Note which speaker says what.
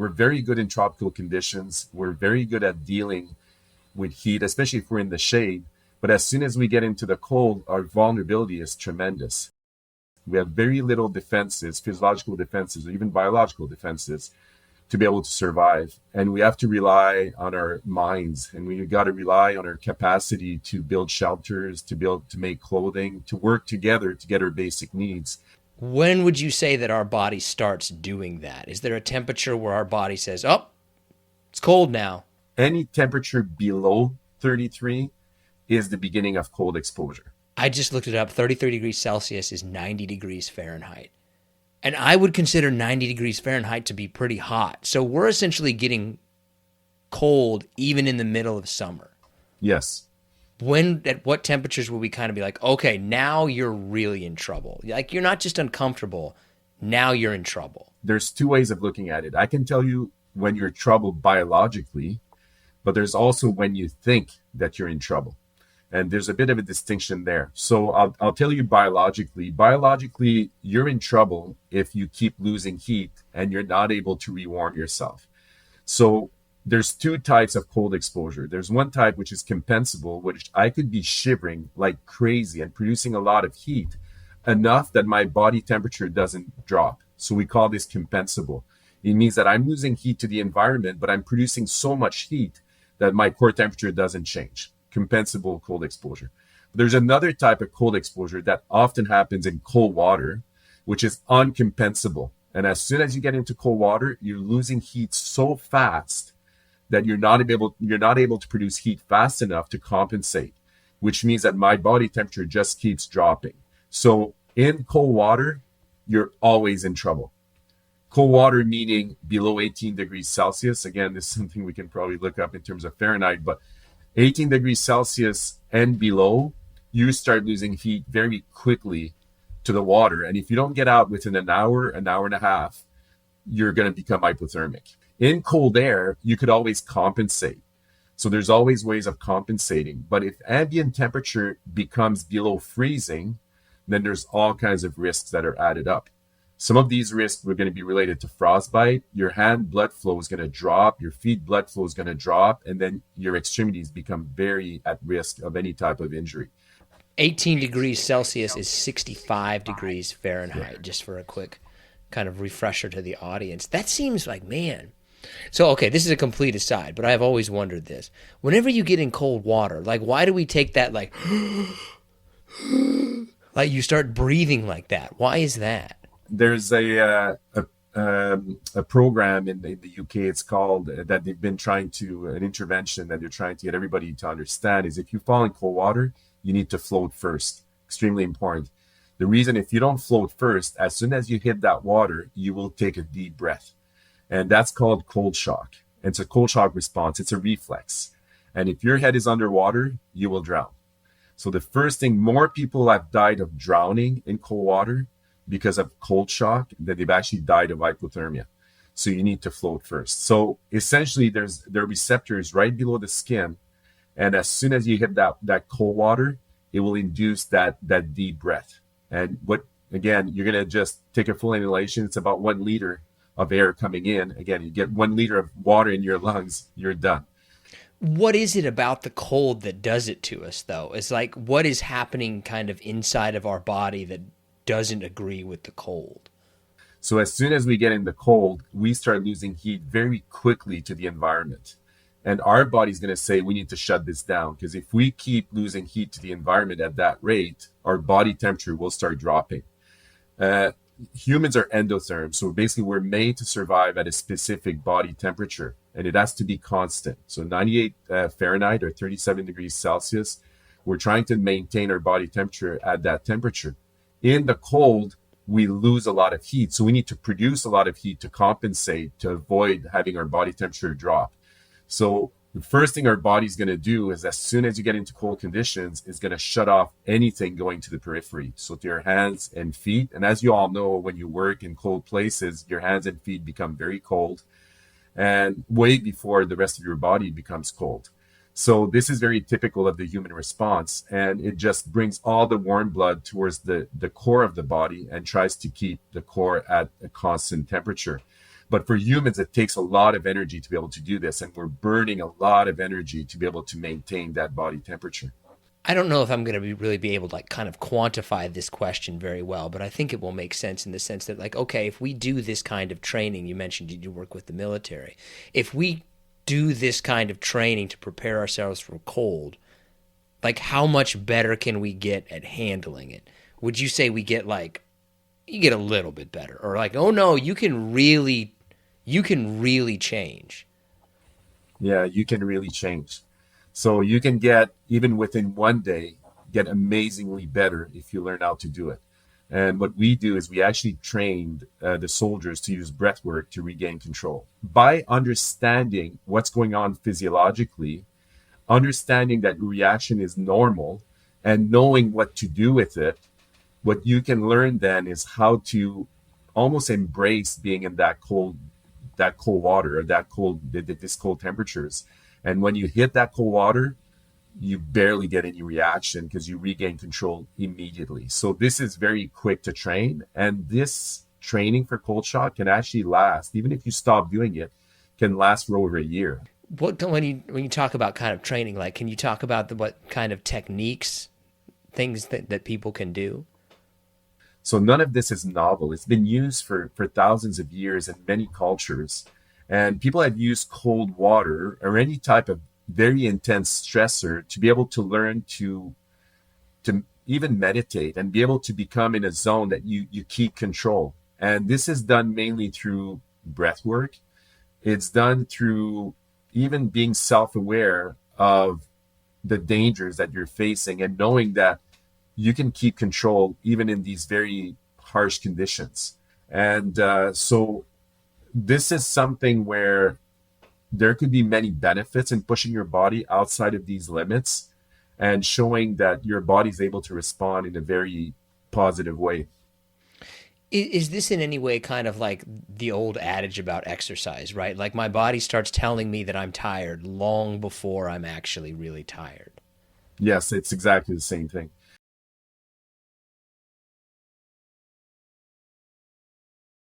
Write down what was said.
Speaker 1: we're very good in tropical conditions. We're very good at dealing with heat, especially if we're in the shade. But as soon as we get into the cold, our vulnerability is tremendous. We have very little defenses, physiological defenses, or even biological defenses to be able to survive. And we have to rely on our minds, and we got to rely on our capacity to build shelters, to build, to make clothing, to work together to get our basic needs.
Speaker 2: When would you say that our body starts doing that? Is there a temperature where our body says, oh, it's cold now?
Speaker 1: Any temperature below 33 is the beginning of cold exposure.
Speaker 2: I just looked it up. 33 degrees Celsius is 90 degrees Fahrenheit. And I would consider 90 degrees Fahrenheit to be pretty hot. So we're essentially getting cold even in the middle of summer.
Speaker 1: Yes.
Speaker 2: At what temperatures will we kind of be like, okay, now you're really in trouble? Like, you're not just uncomfortable, now you're in trouble.
Speaker 1: There's two ways of looking at it. I can tell you when you're in trouble biologically, but there's also when you think that you're in trouble. And there's a bit of a distinction there. So I'll tell you biologically. Biologically, you're in trouble if you keep losing heat and you're not able to rewarm yourself. So there's two types of cold exposure. There's one type which is compensable, which I could be shivering like crazy and producing a lot of heat enough that my body temperature doesn't drop. So we call this compensable. It means that I'm losing heat to the environment, but I'm producing so much heat that my core temperature doesn't change. Compensable cold exposure. There's another type of cold exposure that often happens in cold water, which is uncompensable. And as soon as you get into cold water, you're losing heat so fast that you're not able to produce heat fast enough to compensate, which means that my body temperature just keeps dropping. So in cold water, you're always in trouble. Cold water meaning below 18 degrees Celsius. Again, this is something we can probably look up in terms of Fahrenheit, but 18 degrees Celsius and below, you start losing heat very quickly to the water. And if you don't get out within an hour and a half, you're going to become hypothermic. In cold air, you could always compensate. So there's always ways of compensating. But if ambient temperature becomes below freezing, then there's all kinds of risks that are added up. Some of these risks were going to be related to frostbite. Your hand blood flow is going to drop. Your feet blood flow is going to drop. And then your extremities become very at risk of any type of injury.
Speaker 2: 18 degrees Celsius is 65 degrees Fahrenheit, just for a quick kind of refresher to the audience. That seems like, man. So, okay, this is a complete aside, but I've always wondered this. Whenever you get in cold water, like, why do we take that, like you start breathing like that? Why is that?
Speaker 1: There's a program in the UK. It's called that they've been trying to an intervention that they're trying to get everybody to understand is if you fall in cold water, you need to float first. Extremely important. The reason if you don't float first, as soon as you hit that water, you will take a deep breath, and that's called cold shock. And it's a cold shock response. It's a reflex, and if your head is underwater, you will drown. So the first thing, more people have died of drowning in cold water because of cold shock that they've actually died of hypothermia. So you need to float first. So essentially there are receptors right below the skin. And as soon as you hit that cold water, it will induce that deep breath. And again, you're going to just take a full inhalation. It's about 1 liter of air coming in. Again, you get 1 liter of water in your lungs, you're done.
Speaker 2: What is it about the cold that does it to us, though? It's like, what is happening kind of inside of our body that doesn't agree with the cold?
Speaker 1: So as soon as we get in the cold, we start losing heat very quickly to the environment. And our body's going to say, we need to shut this down, because if we keep losing heat to the environment at that rate, our body temperature will start dropping. Humans are endotherms. So basically we're made to survive at a specific body temperature, and it has to be constant. So 98 Fahrenheit or 37 degrees Celsius, we're trying to maintain our body temperature at that temperature. In the cold, we lose a lot of heat. So we need to produce a lot of heat to compensate, to avoid having our body temperature drop. So the first thing our body's going to do is as soon as you get into cold conditions, is going to shut off anything going to the periphery. So to your hands and feet. And as you all know, when you work in cold places, your hands and feet become very cold and way before the rest of your body becomes cold. So this is very typical of the human response, and it just brings all the warm blood towards the core of the body and tries to keep the core at a constant temperature. But for humans, it takes a lot of energy to be able to do this. And we're burning a lot of energy to be able to maintain that body temperature.
Speaker 2: I don't know if I'm going to really be able to like kind of quantify this question very well, but I think it will make sense in the sense that like, okay, if we do this kind of training, you mentioned you work with the military. If we do this kind of training to prepare ourselves for cold, like how much better can we get at handling it? Would you say we get like, you get a little bit better, or like, oh no, you can really change?
Speaker 1: Yeah, you can really change. So you can get, even within one day, get amazingly better if you learn how to do it. And what we do is we actually trained the soldiers to use breath work to regain control. By understanding what's going on physiologically, understanding that reaction is normal, and knowing what to do with it, what you can learn then is how to almost embrace being in that cold water, or this cold temperatures. And when you hit that cold water, you barely get any reaction because you regain control immediately. So this is very quick to train. And this training for cold shock can actually last, even if you stop doing it, can last for over a year.
Speaker 2: When you talk about kind of training, like, can you talk about what kind of techniques, things that people can do?
Speaker 1: So none of this is novel. It's been used for thousands of years in many cultures. And people have used cold water or any type of very intense stressor to be able to learn to even meditate and be able to become in a zone that you keep control. And this is done mainly through breath work. It's done through even being self-aware of the dangers that you're facing and knowing that you can keep control even in these very harsh conditions. And so this is something where there could be many benefits in pushing your body outside of these limits and showing that your body is able to respond in a very positive way.
Speaker 2: Is this in any way kind of like the old adage about exercise, right? Like my body starts telling me that I'm tired long before I'm actually really tired.
Speaker 1: Yes, it's exactly the same thing.